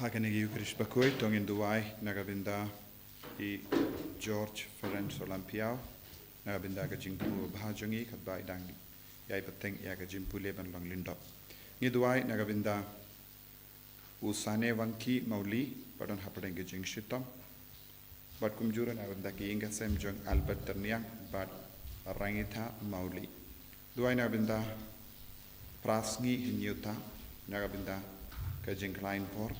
Hakanegi Ukrish Bakhuid, Tongin Duai, Nagabinda, George Ferenc Olampiao, Nagabinda Gajingpu Bahajongi, Kadbai Dangi, Yaipateng Yagajimpu Leban Long Lindop. Niduai, Nagabinda Usane Wanki Mauli, Padon Hapadeng Gajing Shitom, but Kumjura Nagabinda Inga Sem Jung Albert Terniang, but Rangita Mauli. Duai Nagabinda Prasngi Hinyuta, Nagabinda Gajing Klein Por.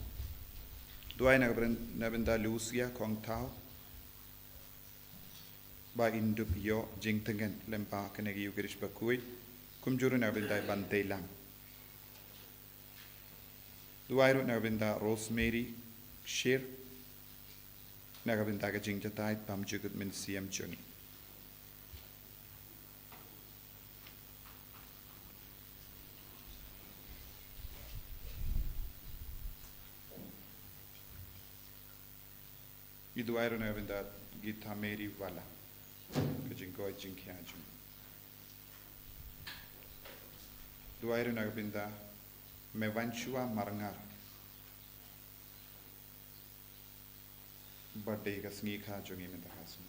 Duai Nagabinda Lucia Kong Tao by Indup Yo Jingtengen Lempa Kanegi Ukrish Bakhuid, Kumjuru Nagabinda Bante Lam. Duai Nagabinda Rosemary Shir Nagabinda Gajing Jatai Pamjugut Min CM Chungi. Iduairo Nagabinda Gita Mary Wala Kajingoi Jinkiajum. Duairo Nagabinda Mevanchua Marangar Badega Sngi Kajungi in the Hassan.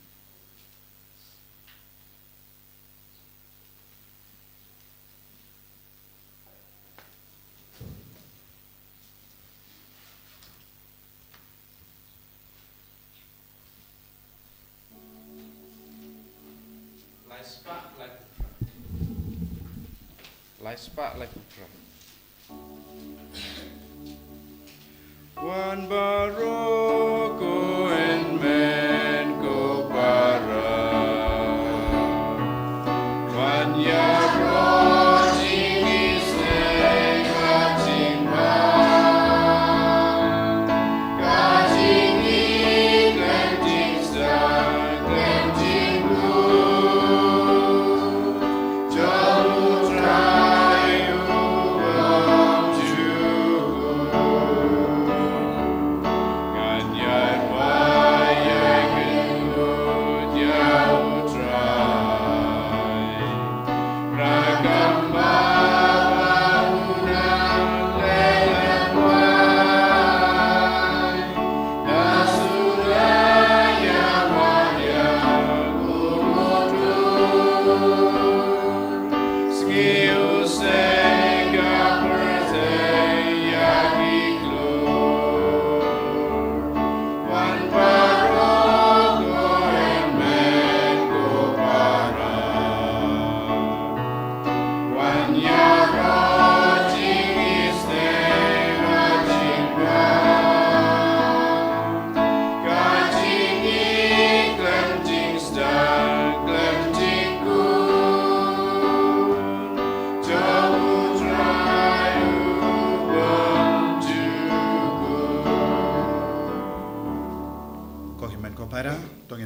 Spot like One baroko and man go para. One yaro is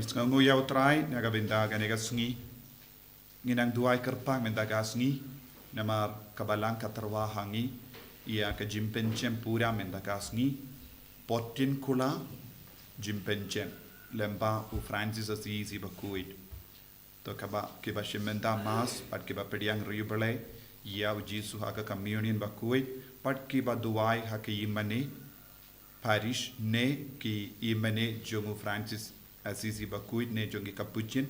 Sngi yau try Nagabinda Ganega Sngi Ginang Duai Kerpang Mendaga Sngi Namar Kabalang Katarwa Hangi Ia ke Jimpenchem Pura Mendaga Sngi Potin Kula Jimpenchem Lemba U Francis Assisi Bakhuid To Kaba Kiba Shimenda Mas Pat Kiba Pediang Rubele Ia Ujisu Haka Communion Bakhuid Pat Kiba Duai Haki Imane Parish Ne Ki Imane Jungu Francis Assisi Bakhuid ne jongi Capuchin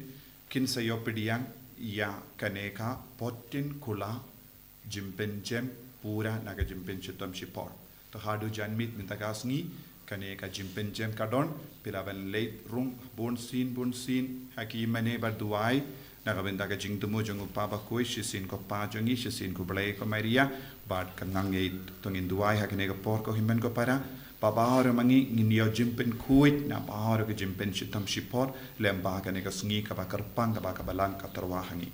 kin sayopediang ya kaneka potin kula jimpen jem pura naga jimpen chitam shipor to hadu janmit mintagasni kaneka jimpen jem kadon pilavan late room bonsin haki mane barduai naga bendaga jingtumu jongu papa koi shisin ko pa jongi shisin ko blai ko maria bad kanange tongin duai hakaneka por ko himen ko para Babahara mangi nginio jimpen kuit na bahara ke jimpen shitam shipor lemba kaneka sngi kabakarpang kabakabalang katarwahangi.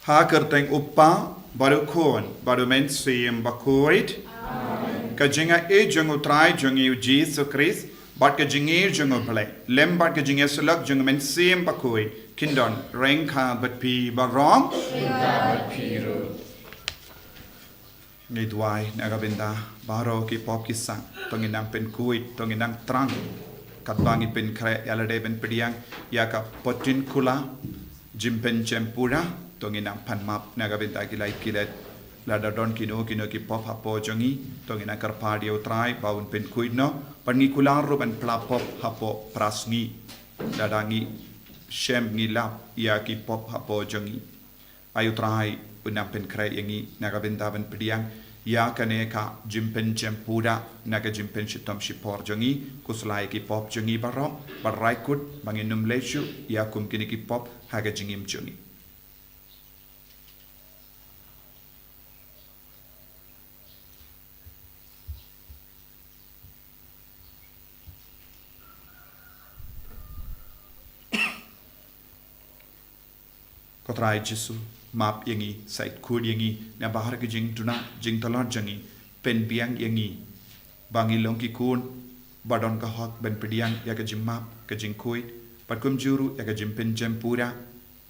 Ha kerteng uppa baru kon baru men siem Bakhuid kajinga jongu trai jongi Jesus Christ bat kajingi jongu play lemba kajinga selak jongu men siem Bakhuid kindon rengka bat pi barong bat pi ro Nidwai Nagabinda Baro ki pop ki sang Tonginang pen kuit Tonginang trang Katbangi pen kre Yalade ben pediang Yaka potin kula Jimpen Chempura Tonginang panmap Nagabinda kilai kilet lada don kino ki pop hapo jongi tong ina karpa dia utrai baun pen kuid no pangi kular ro ban plapop hapo prasngi dadangi shem ngi lap ia ki pop hapo jongi ayu trai unam pen krai yangi naga bendaban pediang ya kaneka jimpen jempura naga jimpen shitom shipor jongi kuslai ki pop jongi baro barai kut banginum lechu ya kum kini ki pop haga jingim jongi Kotrai Jesu map yangi sait kud yangi na bahar ke jing tuna jing talot jangi pen biang yangi bangi long ki kun badon ka hot ben pediang ya ke jim map ke jing kuit patkum juru ya ke jim pen jempura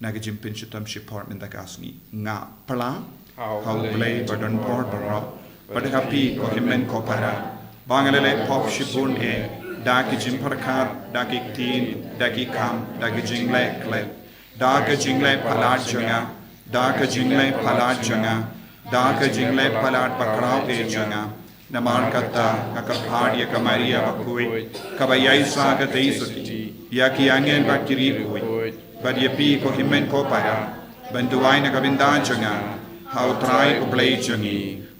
na ke jim pen shitam shipor men da kasni nga pala how play badon port barop padhapi ko himen ko para bangalele pop shipun e da ke jim parkar da ke tin da ke kam da ke jing le kle da ke jing le palat janga da ke jing le palat janga da ke jing le palat bakrao e janga namar kata akapad ya kamaria Bakhuid kabayai sa ka teisuti ya ki angel bakiri koi badyapi ko himen ko para banduai na kabinda janga how try ublay jangi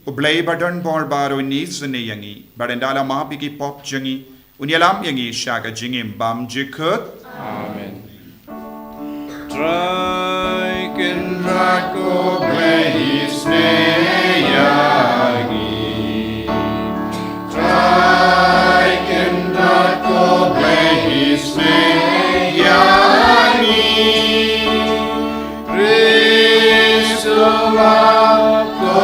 ublay badon bor baro ni sene yangi badendala ma bigi pop jangi unyalam yangi shaga jingim bam jikut Amen. Try can rako blaze neyagi. Try can rako blaze neyagi. Cristo ko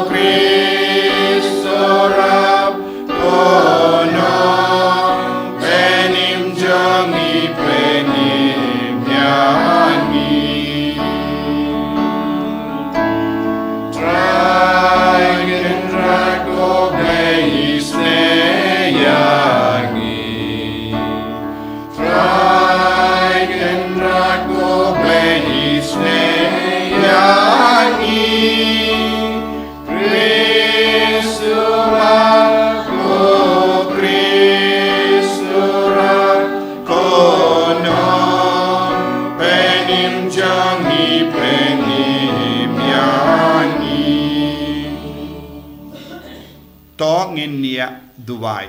Cristo rap kono penim jangi penim yangi. Try can rako blaze neyagi. Try can rako blaze neyagi. Cristo ko Cristo kono penim jangi penim yangi. to ngin nia duwai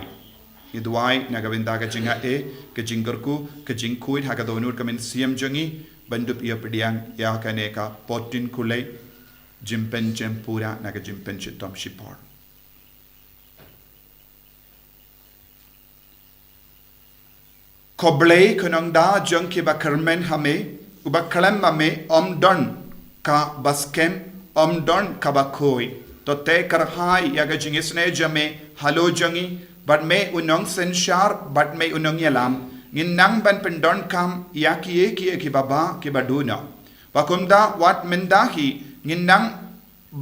i duwai na gabinda ka jinga e ke jingarku ke jingkuit ha ka donur kamen siam jangi bandup ia pediang ya kaneka potin kulai jimpen jempura na ka jimpen chitom shipor koblei kunong da jangki ba kermen hame uba kalam mame omdon ka baskem omdon ka bakoi to te karhai ya ga jingisne jame halo jangi but me unong senshar but me unong yalam nginang ban pendon kam ya ki baba ki baduna wakumda wat mendahi nginang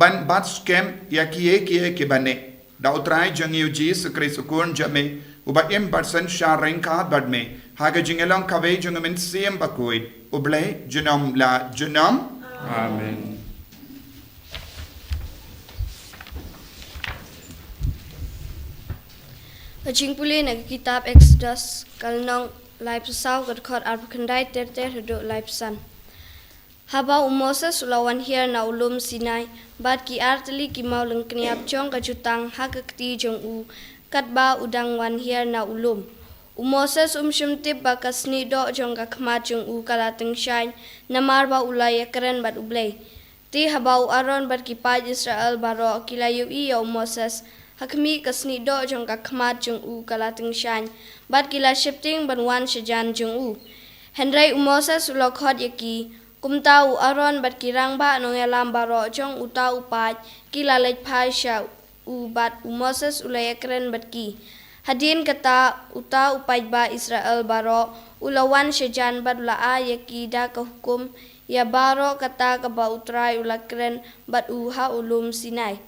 ban bat skem ya ki bane da utrai jangi uji sekris ukun jame uba im bat senshar rengka but me haga jingelong kave jungamin siem Bakhuid uble junom la junom Amen. Jingpuli na kitab Exodus kalnong live saw kat khot arkandai ter do live san. Haba Moses ulawan hier na ulum Sinai bat ki artli ki mauleng kniap chong ka jutang hakakti jong u kat ba udang wan hier na ulum. Moses shimtip ba kasni do jong ka khmat jong u kalating shain namar ba ulay karen bat ublay. Ti haba Aaron bat ki paj Israel baro kilayu iyo Moses hakmi kasni do jong ka khmat jong u kalating shain bat kila shifting ban wan shajan jong u. Henry Moses ulokhot yaki kumta u Aaron bat kirang ba nong elam baro jong uta upaj kila lech phai sha u bat Moses ulay karen bat ki. Hadin kata uta upaj ba Israel baro ulawan shajan bat ula yaki da ka hukum ya baro kata ka ba utrai ulakren bat uha ulum Sinai.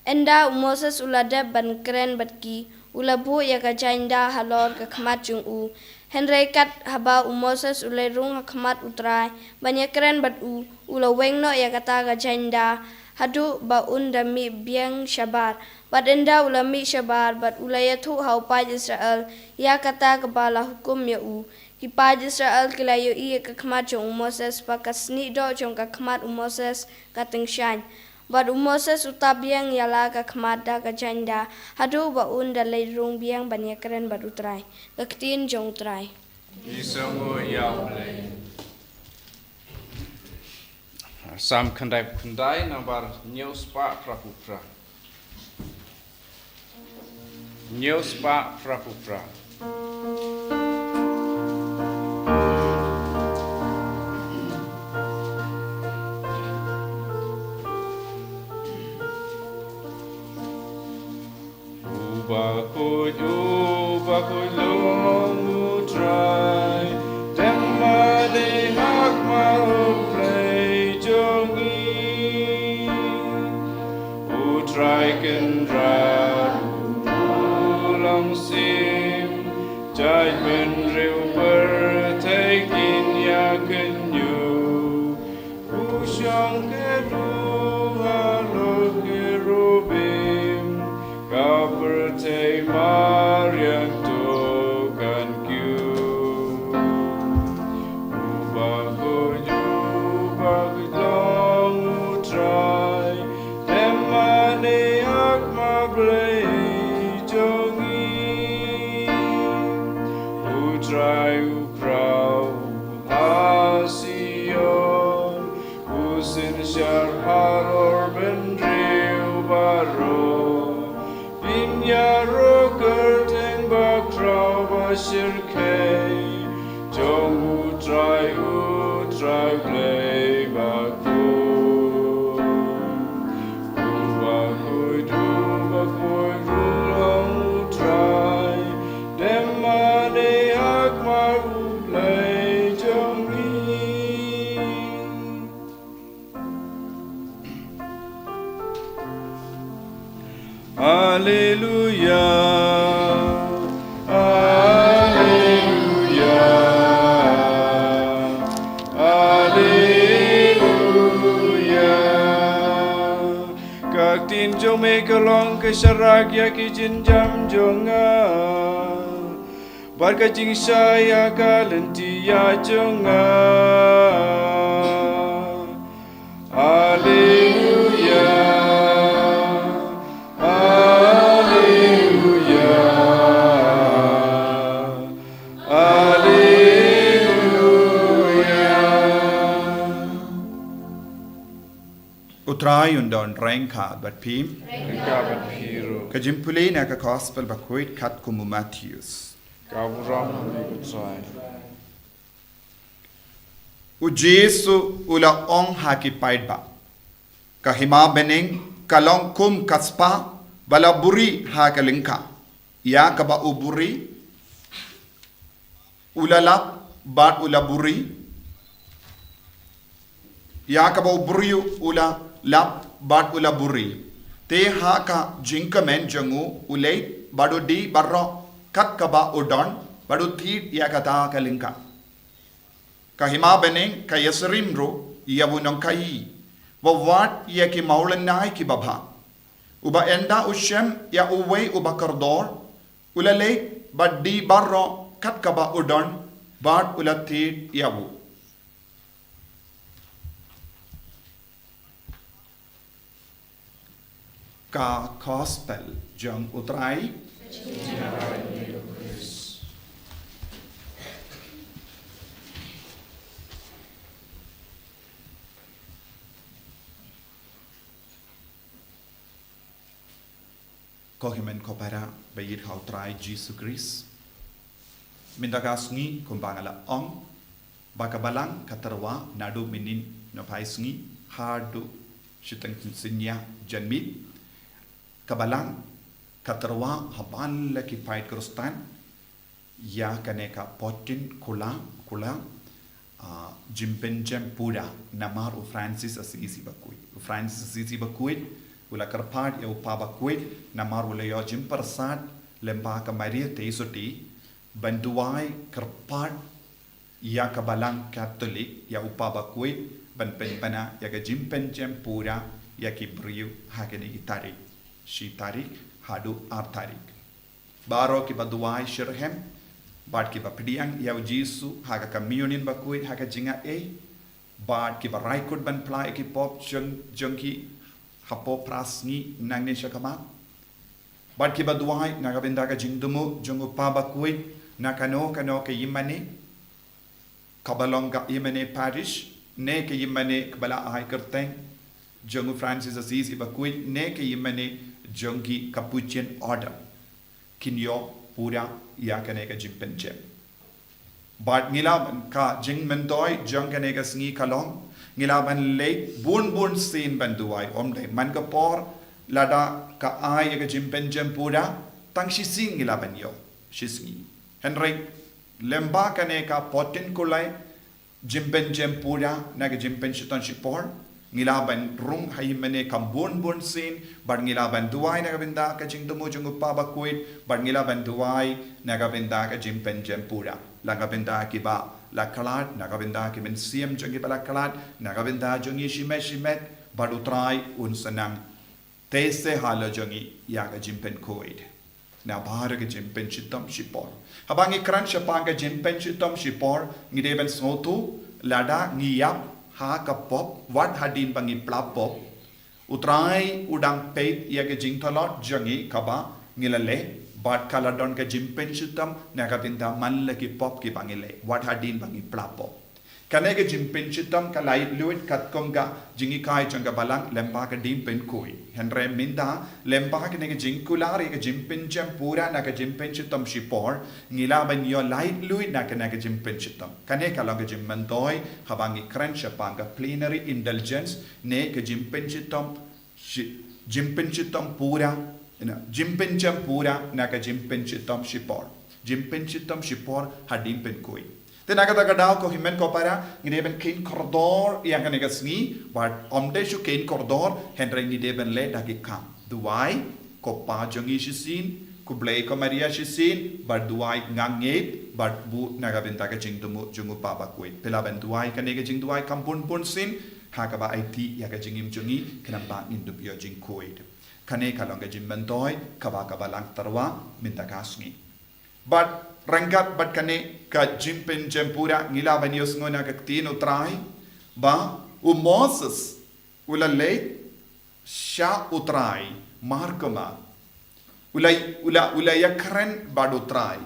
Enda Moses ulada ban kren bat ki ulabu ya ka jainda halor ka khmat jung u. Henry kat haba Moses ulay rung khmat utrai banya kren bat u ulaweng no ya kata ka jainda hadu ba unda mi biang shabar but enda ula mi shabar but ulaya thu hau pa Israel ya kata kepala hukum ya u ki pa Israel kilayo iya kakmat jong Moses pa kasni do jong kakmat Moses kating shan but Moses utabiang yala kakmat da kajanda hadu ba unda leirung biang banya keren baru try kaktin jong try Isango yaule. Sam kandai nambar news pa prapupra. News pa prapupra. Bakhuid long utrai Demma de hakma uplay jongi Utrai kendra ulang sim Judgment river taking ya kenyu Ushang keru halo kerubim Kaperte Marian tokan kyu Bakhuid long utrai Demane akma blay jongi Utrai ukrau hasion Usin shar haror bendriu baro Yaro kerteng bakrau basirkei Jong utrai play baku Bakhuid long utrai Demane akmar play jongi Hallelujah, Hallelujah, Hallelujah. Các tin trong mê cơ long cái sarak ya ki jin jam jonga. Barka jing saya ka lenti ya jonga. Hallelujah. Utrai undon rengka bat pim Kabat hero, kajimpuli na ka gospel Bakhuid kat kumu Matthews. kaburam utrai. U Jesu ula ong haki paidba. Kahima bening kalong kum kaspa bala buri hakalingka. Ya kaba uburi ulala bat ula buri. Ya kaba uburi ula lap bat ula buri. Te haka jinkamen jangu ulay badu di barro kat kaba udon badu thit ya kata kalingka. Kahima bening kayasrim ro yavunong kai wawat ya ki maulanai ki baba uba enda ushem ya uwe uba kardor ulale baddi barro kat kaba udon bad ulatit yavu ka gospel jang utrai Kohimen kopara bayit hau trai Jesus Christ. Mindaga Sngi kumbangala ong baka Balang katarwa nadu minin no pai Sngi hardu shitang sinya janmit kabalang katarwa haban laki pait krustan ya kaneka potin kula jimpen jam pura namar u Francis Assisi Bakhuid ula karpad ya upa Bakhuid namar ula yo jim persat lemba ka Maria teisoti banduai karpad ya ka Balang Katolik ya upa Bakhuid ban penpana ya ka jimpen jam pura yaki briu hakani tarik shi tarik hadu ar tarik baro ki baduai shirhem bad ki bapdiang yau jisu haga communion Bakhuid haga jinga bad ki barai kut ban plai ki pop jongki hapo prasni nangne shakama bad ki baduai naga bendaga jingdumu jongu pa Bakhuid nakano ke yimane kabalonga yimane parish ne ke yimane kabala ai kerteng jongu Francis Assisi Bakhuid ne ke yimane jongi Capuchin order kinyo pura ya kanega jimpenche but ngilaban ka jing mendoi jong kanega sngi kalong ngilaban late bun sin banduai omde man ka por lada ka ai ga jimpenjem pura tang shi sing ngilaban yo shisngi henry lemba kanega potin kulai jimpenjem pura naga jimpenchiton shipor ngilaban rung haimene kam bun sin bar ngilaban duai nagabinda ka jingdumu jungu pa Bakhuid bar ngilaban duai nagabinda ka jimpenjem pura langabinda ki ba la kalat nagabinda ki men siam jungi bala kalat nagabinda jungi shimet bar utrai un sanang tese hala jungi ya ka jimpen Bakhuid na bahar ka jimpen chitam shipor habangi kran shapanga jimpen chitam shipor ngideben sotu lada ngiyap ha ka pop wat hadin bangi plapop utrai udang peit ya ke jingthalot jangi kaba ngilale bat kala don ka jimpen chitam naga binda manle ki pop ki bangile wat hadin bangi plapop kanege jimpen chitam ka light fluid katkom ga jingi kai changa balang lemba ka dim pen koi henre minda lemba ka nege jingkular ya ke jimpen jam pura naga jimpen chitam shipor ngila ban yo light fluid naga jimpen chitam kane ka long jimmandoi habangi crunch panga plenary indulgence ne ke jimpen chitam pura jimpen jam pura naga jimpen chitam shipor hadim pen koi then agad daw ko himen ko para ngideben kin koridor yang kanega sngi but omde shu kin koridor henry ngideben le dagi kam duai ko pa jongi shisin ku blay ko maria shisin but duai nganget but bu nagabenta ka jingdumu jungu pa Bakhuid pelaben duai kanega jing duai kam bun sin hakaba it ya ka jingim jungi kanamba indub yo jing Bakhuid kane kalonga jimmantoi kaba lang tarwa minta kasngi but rangkat bat kane ka jimpen jempura ngila banios ngona ka tin utrai ba Moses ula late sha utrai markama ula yakren bad utrai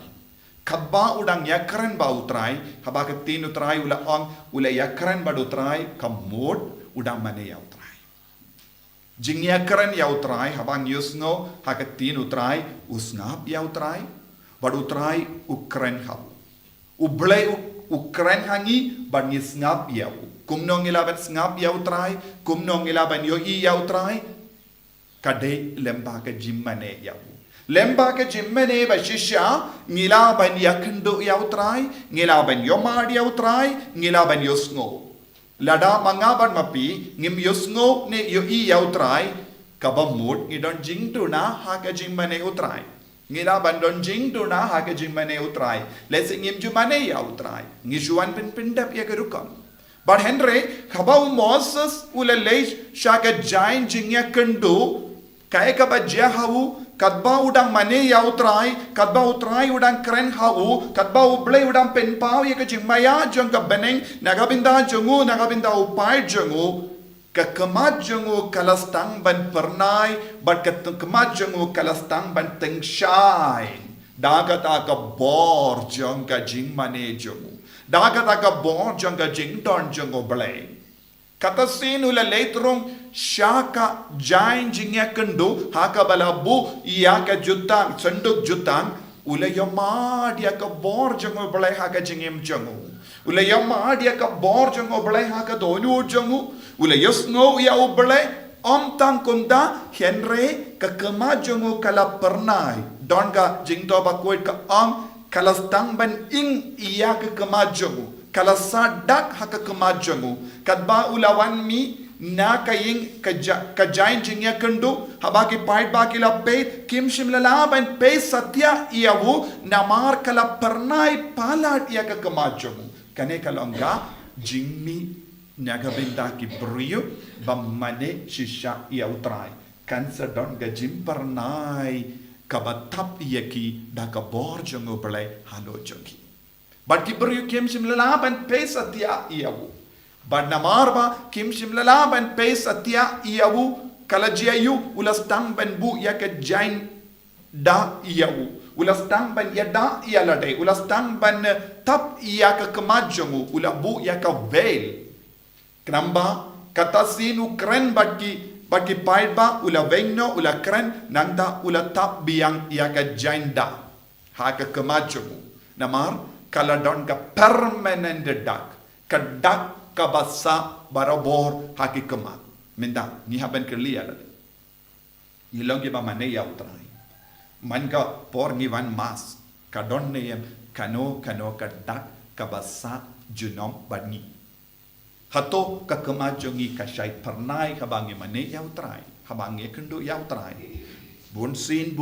kabba udang yakren ba utrai haba ka tin utrai ula yakren bad utrai kamod udang mane ya utrai jing yakren ya utrai habang yusno ha ka tin utrai usngap ya utrai badutrai ukren hau ublay ukren hangi bani snap yau kumnong ilaban snap yau trai kumnong ilaban yo i yau trai kade lemba ka jimmane yau lemba ka jimmane ba shisha ngilaban yakndo yau trai ngilaban yo mad yau trai ngilaban yo sngo lada mangaban mapi ngim yo sngo ne yo i yau trai kabamut ngidon jingtuna ha ka jimmane utrai ngila bandon jing tu na ha ke jing mane utrai let's ngim ju mane ya utrai ngishuan pindap ya gerukam but henry khabau Moses ula leish shaka jain jingya kandu kai ka bajya hawu kadba udang mane ya utrai kadba utrai udang kren hawu kadba ublay udang penpau ya ke jing maya jong ka beneng nagabinda upai jongu kekemat jengu kalastang ban pernai bat kekemat jengu kalastang ban tengshai dagata ka bor jong ka jing mane jengu dagata ka bor jong ka jing don jengu blay kata sin ula leitrong shaka jain jingya kendu haka balabu iya ka jutang senduk jutang ula yama dia ka bor jengu blay haka jingim jengu ula yama dia ka bor jengu blay haka donu jengu ula yosngo ya uble om tang kunda henry kakema jongo kala pernai don ga jingto Bakhuid ka om kala stang ban ing iya kakema jongo kala sadak haka kema jongo kadba ulawan mi na kaying kajain jingya kandu habaki pait bakila peit kim shimlala ban pe satya iyawu namar kala pernai palat iya kakema jongo kane kalonga jingmi Nagabinda ki brio bamane shisha ia utrai. Kansa don gajim pernai kabatap yaki da kabor jongo belai halo jongi. But ki brio kim simlalaban pesa tia iawu. But namarba kim simlalaban pesa tia iawu kalajiayu ulas tang ben bu yaka jain da iawu. Ulas tang ban yada ialade. Ulas tang ban tap yaka kemajongu. Ulabu yaka veil. Kenapa? Kata sinu keren bagi paidba ula vengno ula keren nangda ula tap biang yaka jainda. Haka kemajongu. Namar kaladon ka permanent dak. Kadak kabasa barabor haki kemat. Minda ni haben kerlia lade. Yilong giba mane ya utrai. Manga por ngivan mas kadon neyem kano kadak kabasa junom bani hato kakemajongi kasai pernai kabangi mane yau trai habangi kendo yau trai bonsin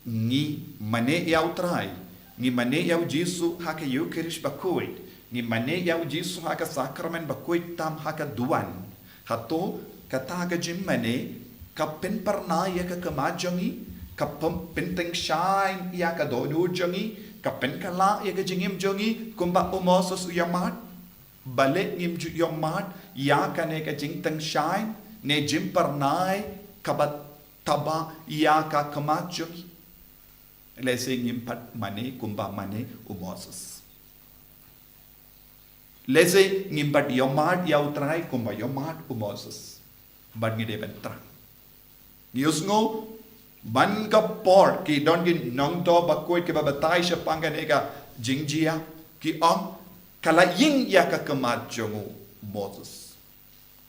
ngi mane yau trai ngi mane yau Jesu haka Eucharist Bakhuid ngi mane yau Jesu haka sakramen Bakhuid tam haka duan hato kata ka jim mane kapen pernai ya kakemajongi kapem penteng shine ya ka dodu jongi kapen kala ya ka jingim jongi kumba umosos uyamat balik ngim yomat ya ka ne ka jingteng shine ne jim pernai kabat taba ya ka kamat jongi lese ngim pat mane kumba mane umosos lese ngim pat yomat ya utrai kumba yomat umosos bad ngide bentra yusngo ban ka por ki don ki nong to Bakhuid ke babatai sha panganega jingjia ki om kala ying ya ka kamat jongu Moses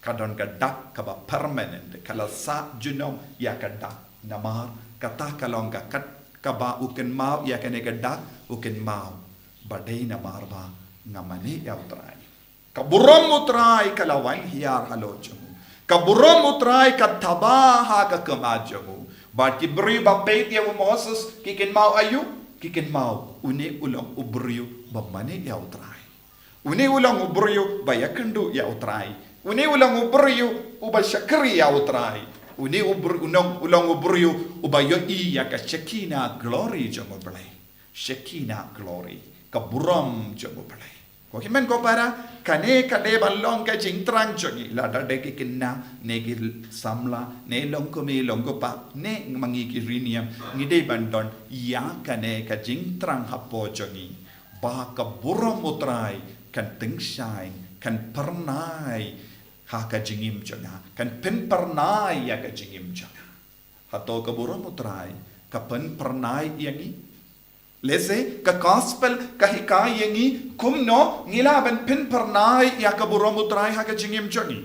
kadon ka dak ka ba permanent kala sa junom ya ka dak namar kata kalong ka kat ka ba uken mau ya ka ne ka dak uken mau badai namar ba ngamani ya utrai ka burom utrai kala wan hiar halo jongu ka burom utrai ka tabaha ka kamat jongu But ki beri ba peit ya Moses kikin mau ayu kikin mau uni ulang ubriu ba mane ya utrai uni ulang ubriu ba yakendu ya utrai uni ulang ubriu uba shakri ya utrai uni ulang ubriu uba yo i ya ka shekina glory jomo blai shekina glory ka buram jomo blai ko himen ko para kane kade balong ka jingtrang jongi la da de kikinna negil samla ne longko me longko pa ne mangi kiriniam ngide bandon ya kane ka jingtrang hapo jongi ba ka buram utrai kan tengshine kan pernai ha ka jingim jonga kan pen pernai ya ka jingim jonga hato ka buram utrai ka pen pernai yangi Lese ka gospel ka hikayengi kumno ngilaban pin pernai ya ka buromutrai ha ka jingim jongi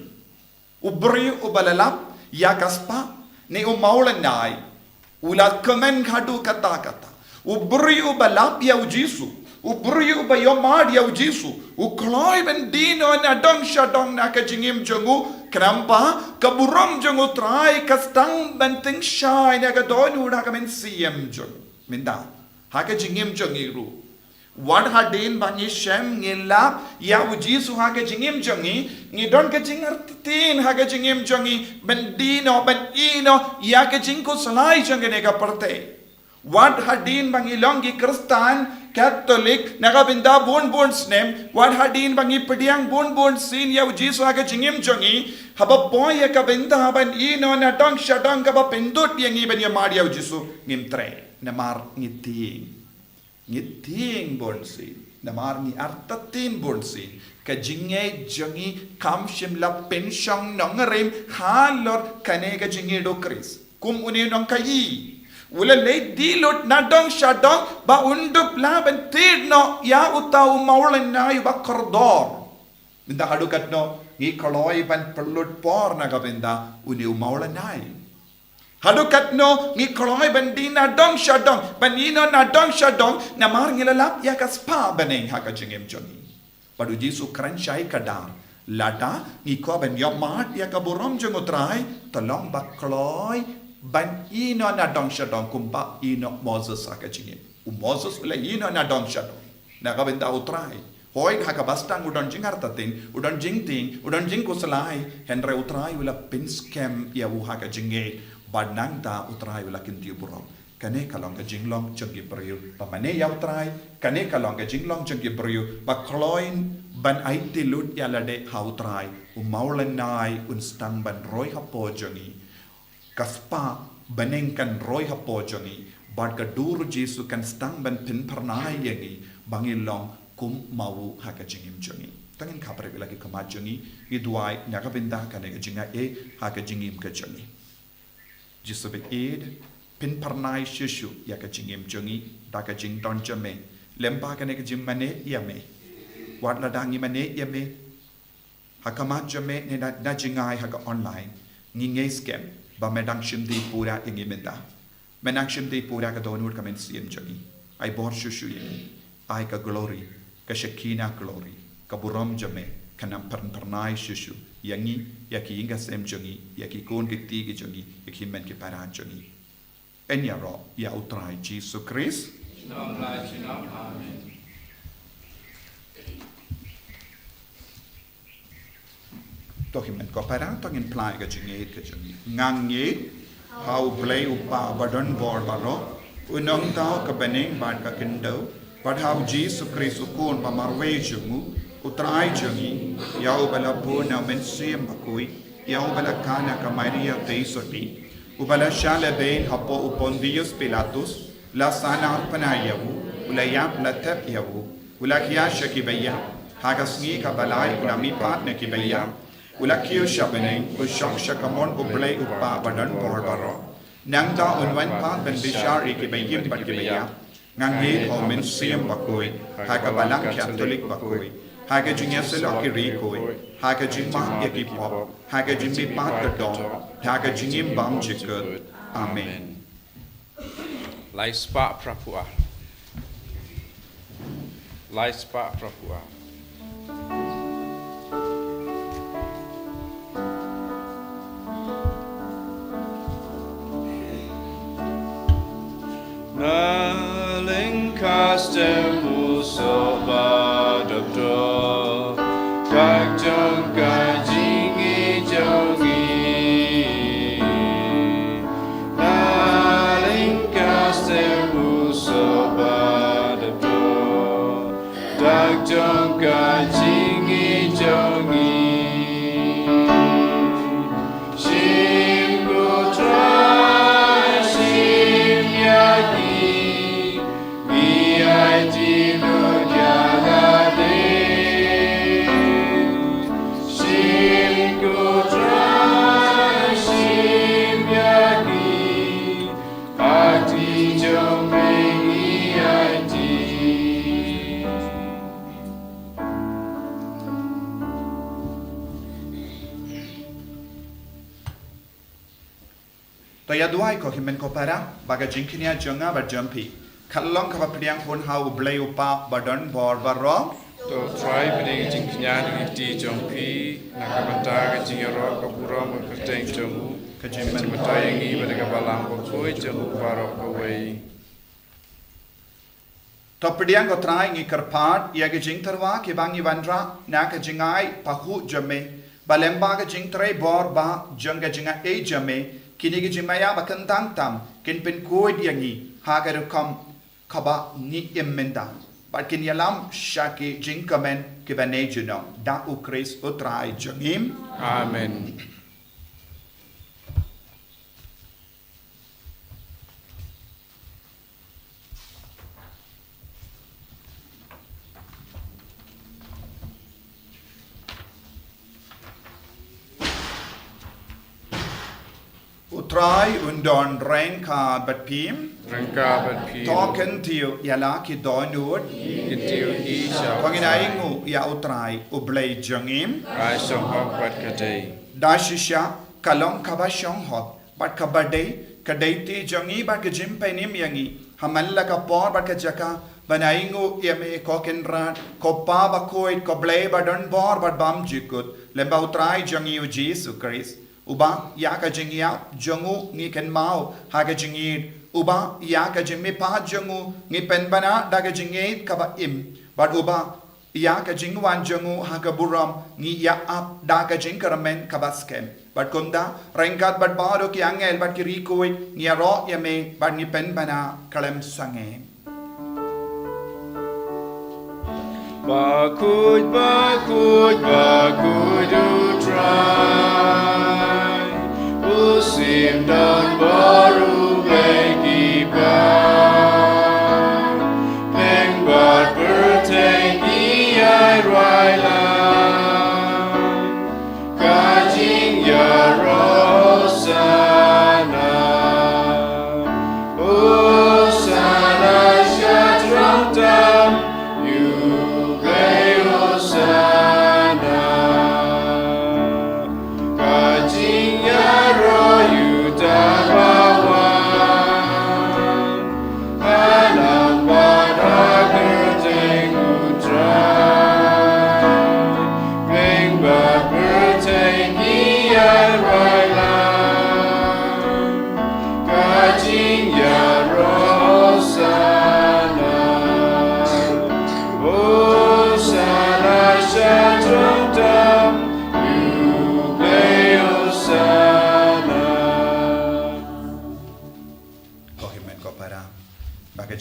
ubri ubalalap ya kaspa ne umaulanai ula kamen khadu kata ubri ubalap ya ujisu ubri ubayomad ya ujisu ukloi ben dino na dong shadong na ka jingim jongu krampa ka burom jongu trai ka stang benting shai na ka donu na ka men siem jong minda Haka jingim jongi ru. What hadin bangi shem ngila ya ujisu haka jingim jongi ngidon ka jingar tin haka jingim jongi bendino ben ino ya ka jingko salai jongi nega parte. What hadin bangi longi Kristan Catholic nagabinda bon snem what hadin bangi pediang bon sin ya ujisu haka jingim jongi haba boy ya ka binda ben ino na dong shadong ka ba pendut yangi ben ya mari ya ujisu ngimtre namar ngiting bonsin namar ni artatin bonsin ka jinge jongi kam shimla penshang nongrem halor kane ka jinge do kris kum uni nong kai ula le dilot nadong shadong ba undup laban tidno ya utau maulan na ba kordor minda hadukat no ngi koloi ban perlut por na kabenda uni maulan nai Hadukat no ngi koloi bandina dong shadong banino na dong shadong na mar ngilalap ya kaspa baneng haka jingem jongi padu Jesu kranchai kadar lada ngi ko ban yomat ya kaburom jongotrai tolong ba koloi ban ino na dong shadong kumpa ino Moses haka jingem Moses ula ino na dong shadong na kabenda utrai Hoi haka bastang udon jing hartatin, udon jing ting, udon jing kusalai, henre utrai wala pin scam ya wu haka jingate, badnang ta utrai wala kintiu burong. Kane kalong ka jinglong jenggi beriu, pamane ya utrai, kane kalong ka jinglong jenggi beriu, ba kloin ban aiti lut ya lade ha utrai, maulenai unstang ban roi hapo jengi, kaspa banengkan roi hapo jengi, bad ka dur Jesu kan stang ban pin pernai yengi, bangilong kum mau haka jingim jengi. Tangin kapare lagi kamat jengi, iduai nyaka binda kane ka jinga haka jingim ka jengi. Jesu be pin pernai shishu ya ka jingim jengi, da ka jing don jame, lempa kane ka jim mane yame, wat ladangi mane yame, haka mat jame ne na jingai haka online, ngi scam, ba medang shimdi pura ingi minda. Menang shimdi pura ka donur ka men siem jengi. Ai bor shishu yengi, ai ka glory, ka Shekinah glory, ka buram jame, ka nam pernai shishu, yangi, yaki inga sem jengi, yaki kon ki tigi jengi, yaki men ki para jengi. Enya ro, ya utrai Jesu Christ. Amen. Tohi men ko para tongin plai ka jengi, ngangi, hau play upa badon bor baro, unong tao ka bening bad ka kindo, but how Jesus Christ ukun pa marwe jungu, utrai jungi, yau bala po na mensiem bakui, yau bala kana ka Maria teisoti, ubala shale bain hapo upon Dios Pilatus, la sana arpanayawu, ulayap la tep yawu, ulakiasha kibaya, hagasngi ka balay ulami partner kibaya, ulakio shabening, ushok shakamon ublay upa badan borbaro, nang ta unwan pa ben bishari kibayim bat kibaya, ngangi homin siyam Bakhuid, haka Balang Catholic Bakhuid, haka jingyasel akirikoy, haka jingma yakipop, haka jingmi pat kadong, haka jingim bam jikut. Amen. Lai spa prapua. Lai spa prapua. Naling kastem soba doktor, kak jong kajingi jongi. Naling kastem soba doktor, kak jong kajingi jongi. Shim go try, shim yagi. Taya duai ko himen ko para, baga jinkinia jonga ba jumpi. Kalong ka priang pun hau blay upa badon bor baro. To try bring jinknya di jongpi nakabanta ka jingero ka buram ka teng jongu ka jimman matayangi pada ka Balang Bakhuid jongu baro ka wei. To priang ko try ngi karpat ya ke jing terwa ke bangi vandra na ka jingai pahu jame. Balemba ka jing tre bor ba jonga jinga e jame. Kini ke jimaya ba kentang tam kin pen kuid yangi ha ka kam kaba ni emenda. But kin yalam shaki jinkamen ke banejuno da ukris utrai jangim. Amen. Utrai undon renka batpim. Rangka bat pi. Token tiu yala ki donut. Kitiu isha. Panginaingu ya utrai ublay jangim. Ai song hok bat kadai. Dashisha kalong kabashong hot. Bat kabadai kadaiti jangi bat kajim penim yangi. Hamalla ka por bat kajaka. Banaingu yame kokenran. Kopa Bakhuid koblay badon bor bat bam jikut. Lemba utrai jangi u Jesu Christ. Uba ya ka jingya jangu ngi ken mau ha ka jingid. Uba ya ka jimmi pa jangu ngi pen bana da ka jingid ka ba im. But uba ia ka jingwan jangu haka buram ngi ya ap da ka jing karamen kabaskem bat kumda rengkat bat baro ki angel bat ki rikoi ngi ro ya me bat ni pen bana kalem sange Bakhuid, Bakhuid, Bakhuid, you try. Usim dan baru bagi baik. Lengbat bertenggi ai railan. Kajing ya rosana. Osana syatram tam.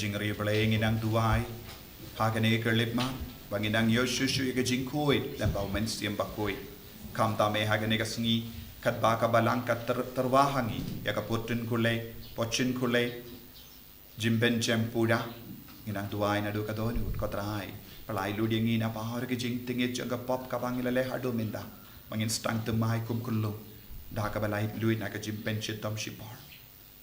jing ri playing inang duai hakane kerlip ma banginang yoshushu ke jing koi dan bau men siam bakoi kam ta me hakane ka sngi kat ba ka balang kat terwahangi ya ka putun kule pochin kule jimben chempura inang duai na do ka don ko trai palai lu dingi na pa har ke jing tinge jaga pop ka bangila le hado minda bangin stang te mai kum kullu da ka balai lu na ka jimben chitam shipar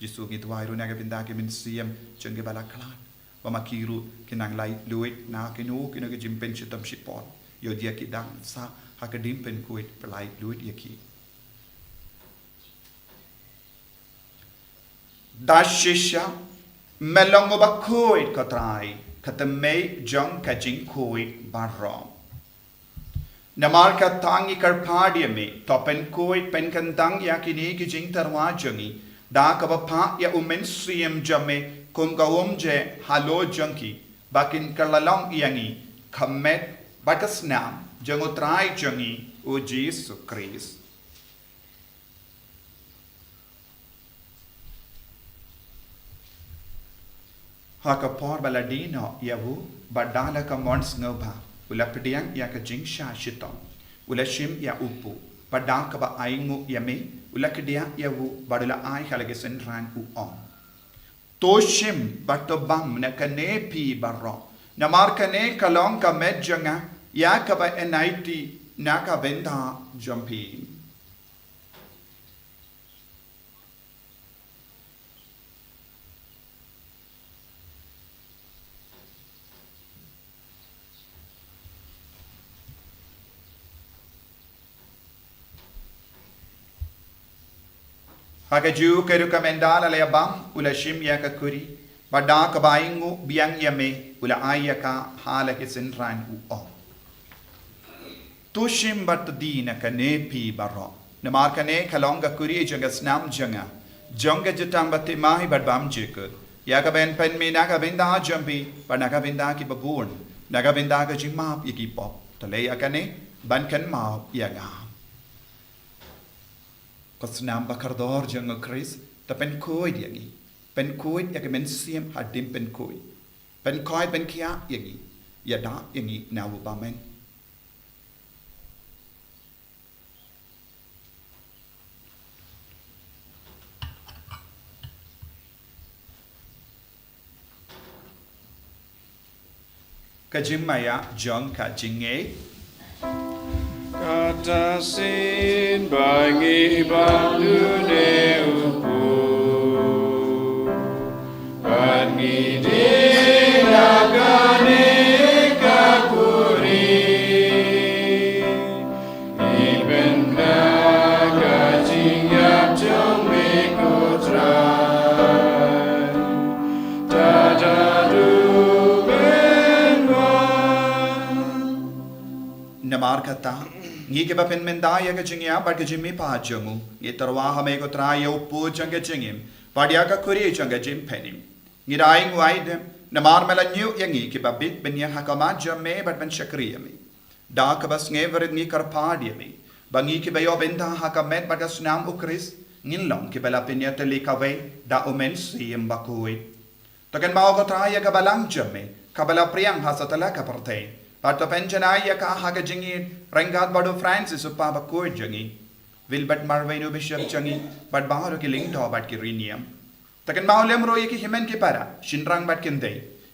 Jisu ngi tuai ru na ka binda ke min siam chenge balaklan wa makiru kinang lai luit na kinu kinu ke jimpen chitam shipon yo dia ki dang sa hakadim pen kuit pelai luit yaki dashisha melongo bakhuid katrai katame jong kajing kuit barrom namar ka tangi karpadi me topen kuit pen kantang yakini ki jing tarwa jangi da kabapha ya umen siem jame kum kawum je halo junkie bakin kalalong yangi khamet bakasnam jangotrai jangi o Jesus Christ hakapor baladino yavu badala ka mons ngoba ulapdiang ya ka jingsha shitom ulashim ya upu padang ka ba aingu yame ulakdia yavu badala ai halage senran u on Toshim batobam na kane pi barro na markane kalong ka medjanga ya ka ba enaiti na ka venda jumpi Hakaju keru kamendala le abam ula shim ya ka kuri bada ka baingu biang yame ula ayaka hala ke senran u o tushim bat dina ka nepi barro na markane kalonga kuri janga snam janga jonga jitang batte mai badbam jekur ya ka ben pen me na ka benda jambi bana ka benda ki babun na ka benda ka jimap yaki pop tale yakane ban kan mau yaga Kasnam bakardor jang Chris ta pen koi yangi pen koi ya ke men siam hadim pen koi pen koi pen kia yangi ya da yangi nawu bamen Kajimaya jong ka jinge Kata sin bangi bandune upu bangi dinagane kakuri ibenda kajing yap jong mekotrai tadadu benwa namar kata ngi ke bapen mendaya ka jingya bar ke jimmi pa jangu ngi tarwa hame ko tra yo pu janga jingim padia ka kuri janga jim penim ngi dai ngwai dem Namar melanyu yangi ki babit ben yang hakamat jame bat ben syakri da ka bas ngeverit ngi karpadi bangi ki bayo benta hakamet bat sunam ukris ngin ki bala pinya teli kawe da omen si Bakhuid. Takan mau ko traya ka Balang jame ka bala priang hasatala ka parte pat penjanaya ka haga jingi rengat badu Francis upa Bakhuid jangi Wilbert Marvino Bishop jangi bat baharo ki ling to bat ki riniam. Takan mau lem roye ki himen ki para shinrang bat kinde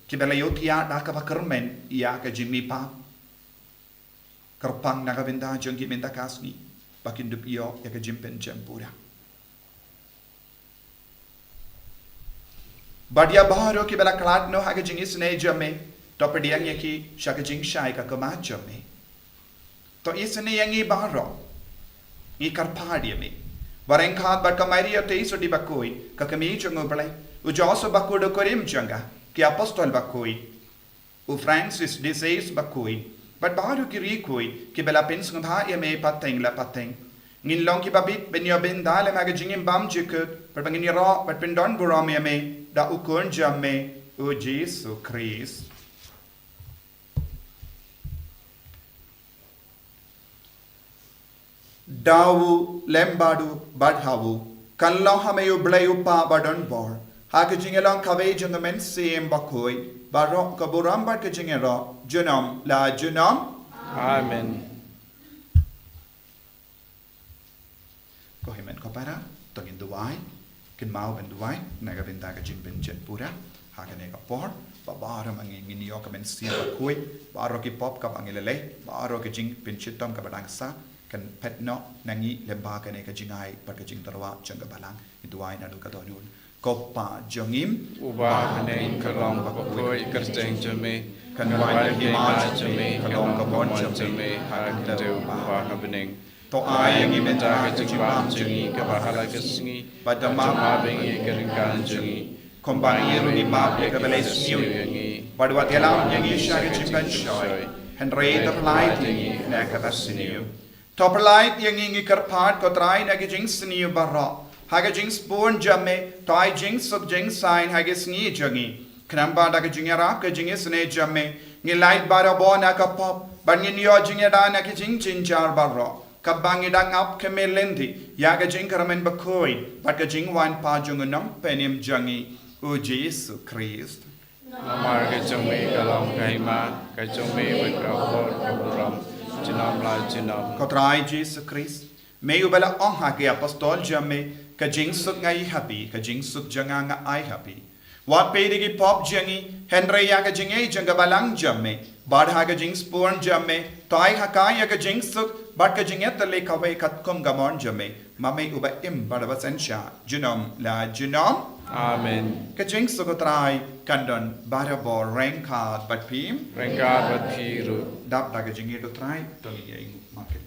ki bala yotia da ka bakermen ia ka jimi pa kerpang naga benda jangi benda kasni bakin dup iyo ya ka jimpen jempura. Badia baharo ki bala klat no haga jingi sne jame to pediang yaki shaka jing shai ka kama jame to isne yangi baharo I karpadi me Bareng khat bat kamaria te iso di Bakhuid ka kami jungo bale u joso Bakhuid korim janga ki apostol Bakhuid u Francis de says Bakhuid bat baru ki rikoi ki bela pins ngha ya me pateng la pateng ngin long ki babit ben yo ben dale mag jingim bam jikut per bangin ro bat pen don buram ya me da u kon jamme u Jesus Christ Dawu lembadu badhawu kallo hameyu blayu pa badon bor hake jingelong kave jungamen sim Bakhuid baro kaburam bad ke jingero junam la junam Amen. Kohimen kopara tongin duwai kin mau ben duwai naga benda ka jing ben jet pura hake ne ka por babara mangi ngini yo kamen sim Bakhuid baro ki pop ka bangilele baro ke jing ben chitom ka badangsa kan petno nangi lemba ka ne ka jingai par ka jing tarwa changa balang duwai na ka donun Kopa jongim Uba haning kalong Bakhuid kersteng jame kan wai wai ki ma jame kalong ka bon jame jame hak teu uba habening to ay yang imenta imenta ka ka jimbam jimbam jengi ka bahala ka Sngi Badama bengi keringkan jengi kombangi runi map ya ka balai sniu yangi Badwa telam yang isha ka jimban shoy Henry the polite na ka basniu To polite yang ingi karpat ko try na ka jing sniu barra Haga jing spoon jamme to ay jing sub jing sign haga sngi jangi Knamba da ka jingara ka jing sne jamme ngi light bara bona ka pop ban ngi yo jingada na ka jing jinjar barra Kabangi dang up kemelendi yaga jing karamen Bakhuid bat ka jing wan pa jungunam penim jangi o Jesus Christ Namar ka jame kalong kaima ka jame wai krapor kaburam jinam la jinam Kotrai Jesus Christ May ubala ong hagi apostol jamme ka jing suk ngai happy ka jing suk janga nga ai happy Wat pedigi pop jangi Henry yaga jingai janga balang jamme bad haga jing spoon jamme tai hakai yaga jing suk bad ka jinget le kawai kat kum gamon jamme mame uba im badaba sensha junom la junom Amen. ka jing suk trai kandon barabo rank card but pim Rengkat bat piru dap daga jingi to trai to ngi market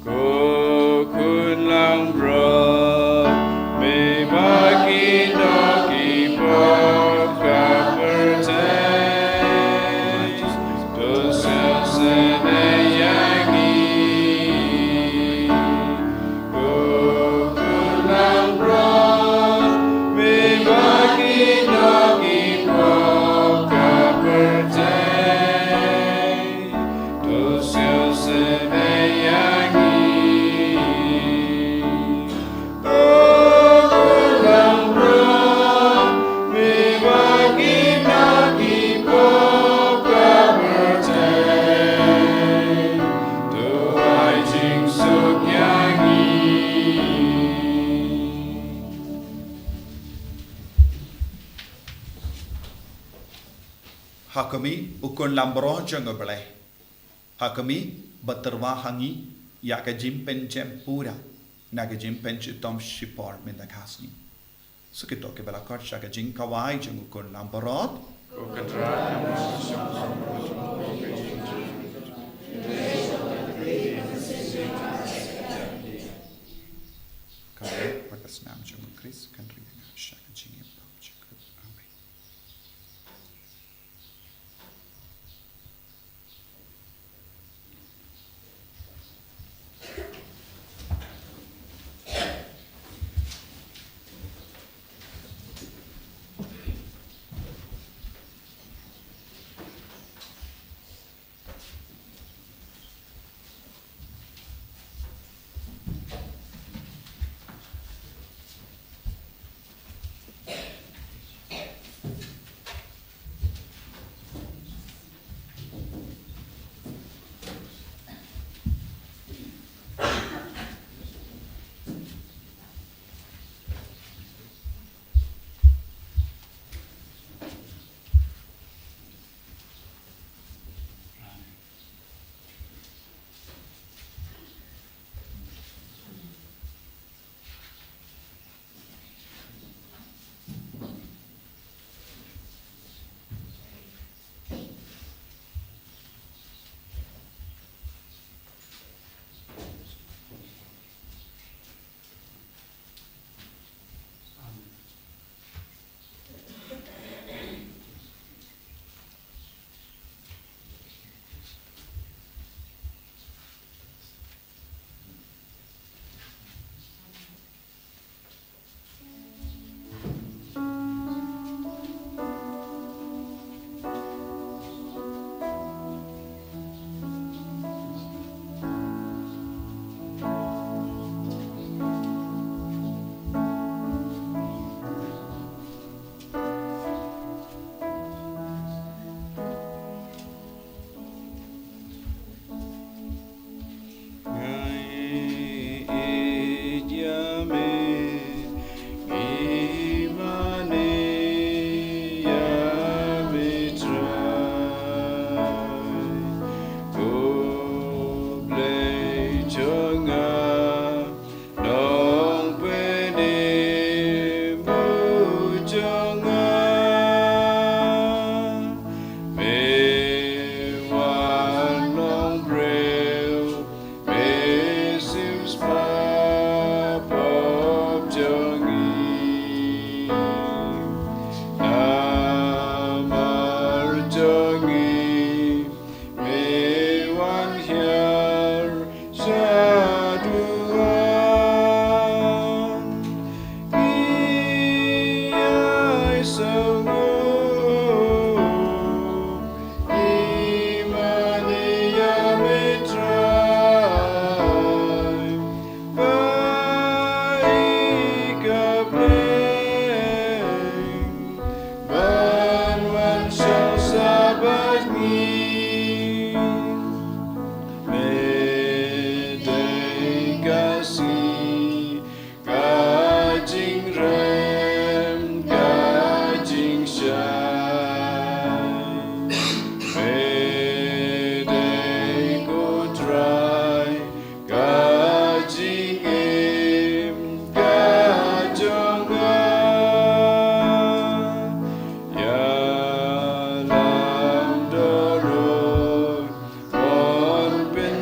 Ko kun lang bro me maki no ki pop ka pertain to se ne yangi Ko kun lang bro me maki no ki pop ka pertain to se ne yangi Hakami ukun lambro jango balai Hakami baterwa hangi ya ka jimpen pura na ka jimpen chitom shipor minda kasni Sukito ke bala kort shaka jing kawai jang ukun lamborot ko kadra Kare pakas nam jang Chris kan ri shaka jing pop chikut amen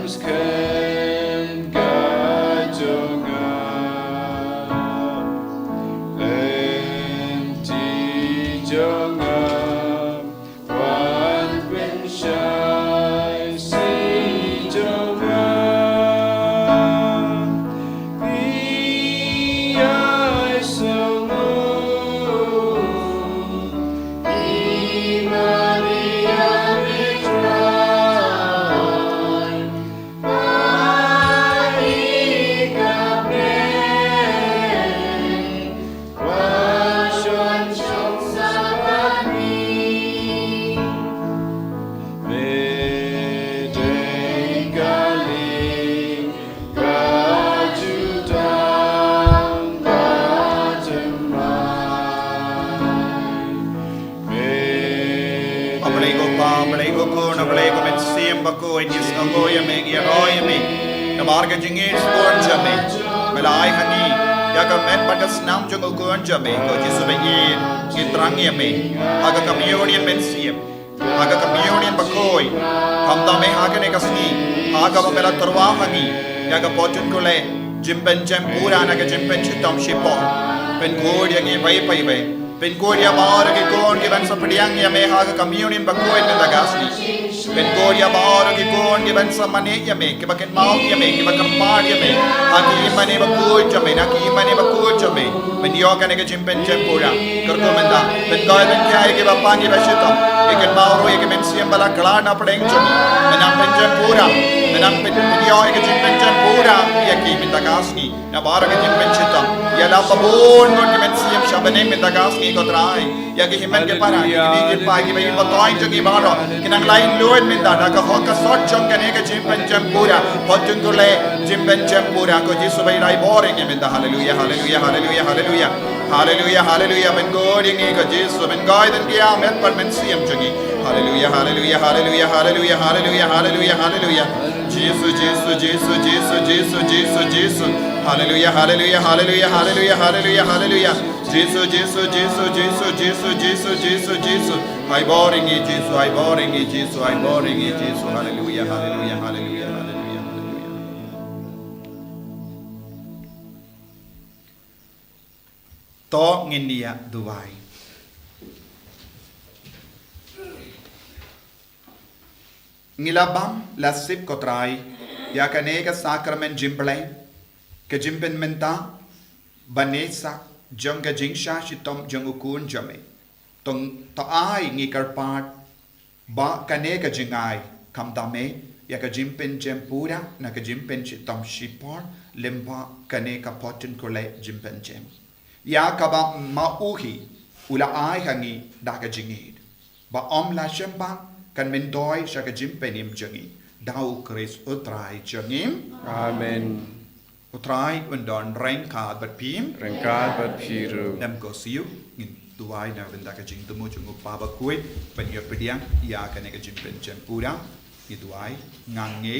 skem gajunga lenti junga wan bin shai si junga I sungu Maria vitrai Maria bre Washon shon sabani Medengali Gajutan Amalego kun, amalego met siem Bakhuid, yes angoya me, yaroya me, namarga jingit sport jame, melai hangi, yaga met bagas nam jungo kun jame, ko jisu be yin, gitrangi me, aga communion men siem, aga communion Bakhuid, kamda me aga ne kasni, aga mela tarwa hangi, yaga potun kule, jimben jam pura naga jimben chitam shipon, pen good yagi vai pai vai. Pengoria baara ke kon ke ban sapdiang ya me haga communion Bakhuid me dagasni Pengoria baara ke kon ke ban samane ya me ke baken mau ya me ke bakan par ya me aki mane Bakhuid jame na ki mane Bakhuid jame men yo kane ke jimpen jempura karko menda pen goy ben kya ke bappa ke bashita ke mau ro ke men siam bala kala na padeng jami menam pen jempura menam pen yo ke jimpen jempura ya ki men dagasni na baara ke jimpen chita ya la babon mon ke men siam shabane men dagasni ko trai ya ke himan ke para ke pa ke bai batoy jogi baro kinang lain luet min da ka ho ka sot jong kane ke jimpen jempura potun ko le jimpen jempura ko jisu bai rai boring min da hallelujah hallelujah hallelujah hallelujah hallelujah hallelujah men god ngi ko jisu men god den kia men par men siam jogi hallelujah hallelujah hallelujah hallelujah hallelujah hallelujah hallelujah jisu jisu jisu jisu jisu jisu jisu hallelujah hallelujah hallelujah hallelujah hallelujah hallelujah Jesus, Jesus, Jesus, Jesus, Jesus, Jesus, Jesus, Jesus. I boring it, Jesus, I boring it, Jesus, I boring it, Jesus. Hallelujah, hallelujah, hallelujah, hallelujah, hallelujah. To nginia duwai. Ngilabam lasip kotrai ya kanega sacrament jimble ke jimpen menta banesa Janga jingsha shitom jangukun jame tong taai ngi karpat ba kaneka jingai kamdame ya ka jimpen jempura na ka jimpen shitom shipor lemba kaneka potin kole jimpen jem ya ka ba mauhi ula ai hangi da ka jingid ba om la shemba kan mendoi sha ka jimpenim jangi dau kris utrai jangim Amen. Utrai undon rengkad bat pim Rengkad bat piru. Nam ko siu ngin tuai na benda ka jing tumu jungu pa Bakhuid pen yo pediang ya ka ne ka jing pen jempura ni tuai ngange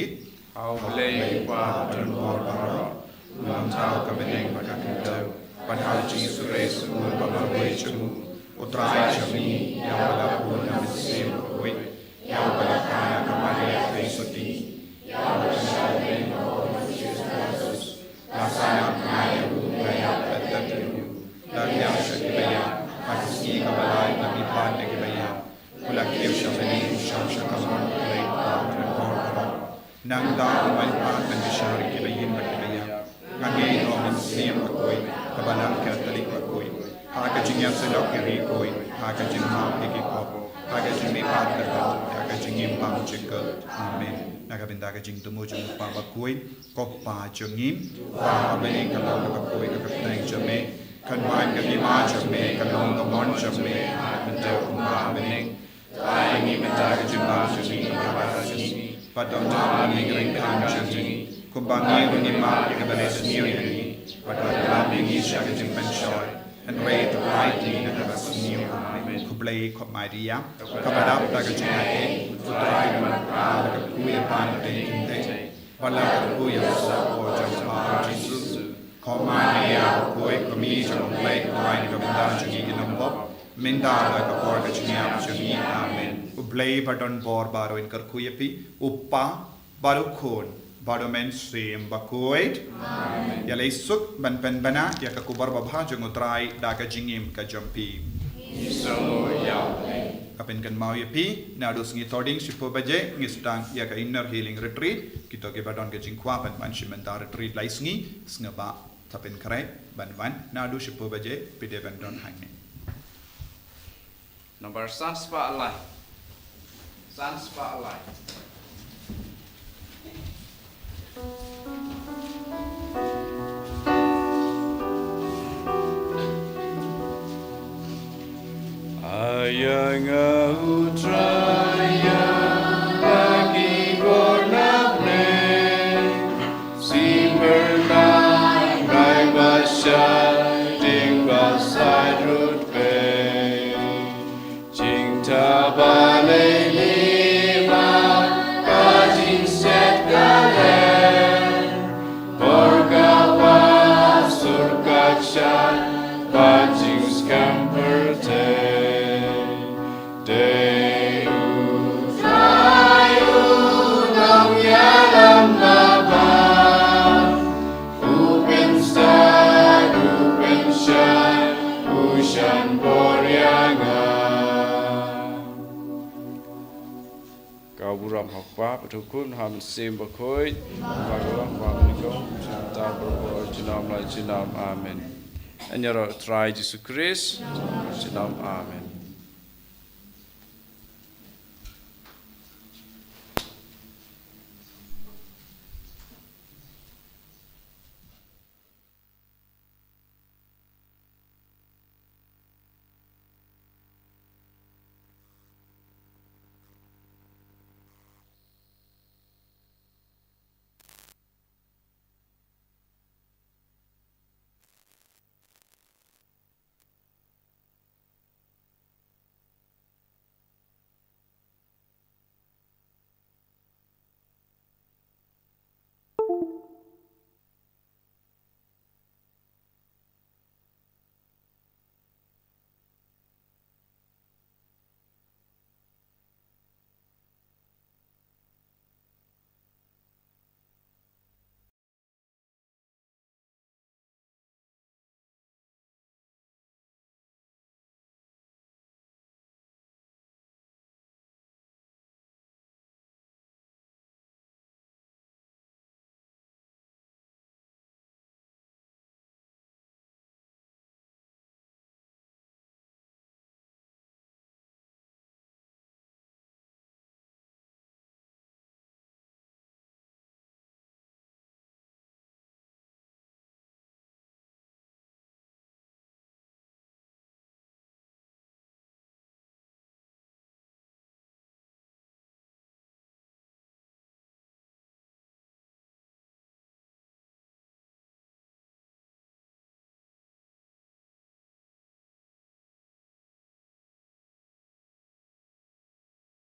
Au play pa don bor baro. Lam tau ka beneng ba ka kendo. Pan hal ji sure su ba ba we chumu. Utrai chami ya wala pu na sim we. Ya wala ka na ka ma ya fe suti. Ya wala sha ben no Lasana kaya gaya patatu lagya shakibaya pakisi kabalai nabipan nagibaya ulakir shamani shamshakaman play patran korpara nangda umalpan nagishari kibayin makibaya ngangay no minsiyam Bakhuid kabalang katalik Bakhuid haka jingyan silok kiri koi haka jingmam ikikop haka jingmi patata haka jingim pang chikal amen Nagabinda ka jing tumu jung pa Bakhuid koppa jungim pa abeni kalong ka Bakhuid ka kapteng jame kanwan ka lima jame kalong ka mon jame menta kumpa abeni ay ngi menta ka jumpa jumi ka para jumi padong jama ni greng kan jumi kumpa ngi ngi ma ka bale sniu ni padong jama ngi sha ka jing pen shoy and rate of lightning na ka sniu kublay kop maria kabadap ta ka jing ai utrai ka ka kuya pan te kinte Balang ka kuya sa o jama Jesus Komania Bakhuid kami jong play kuai ni kabinda jungi ginambop minda la ka por ka jungi jungi amen ublay badon bor baro in kar kuya pi uppa baru kon baru mainstream Bakhuid ya leisuk ban pen bana ya ka kubar babha jong utrai da ka jingim ka jampi Isongo ya kapin kan mau ya pi na dos ngi tording sipo baje ngi sedang ya ka inner healing retreat kita ke badon ke jingkwa ban man shimenta retreat lais ngi snga tapin kare ban na do sipo baje pide ban don hangi Number Sanspa Alai. Sanspa Alai. Ayang utraya bagi gornapne si bernang rai basya ding basai rutpe jing tabale lima kajing set kalen porgawa surkakshan bajing skamperte Buram hakpa patukun ham sim Bakhuid Bhagavan Bhagavanikam Santa Prabhu Jinam La Jinam Amen. And you're try Jesus Christ Jinam Amen.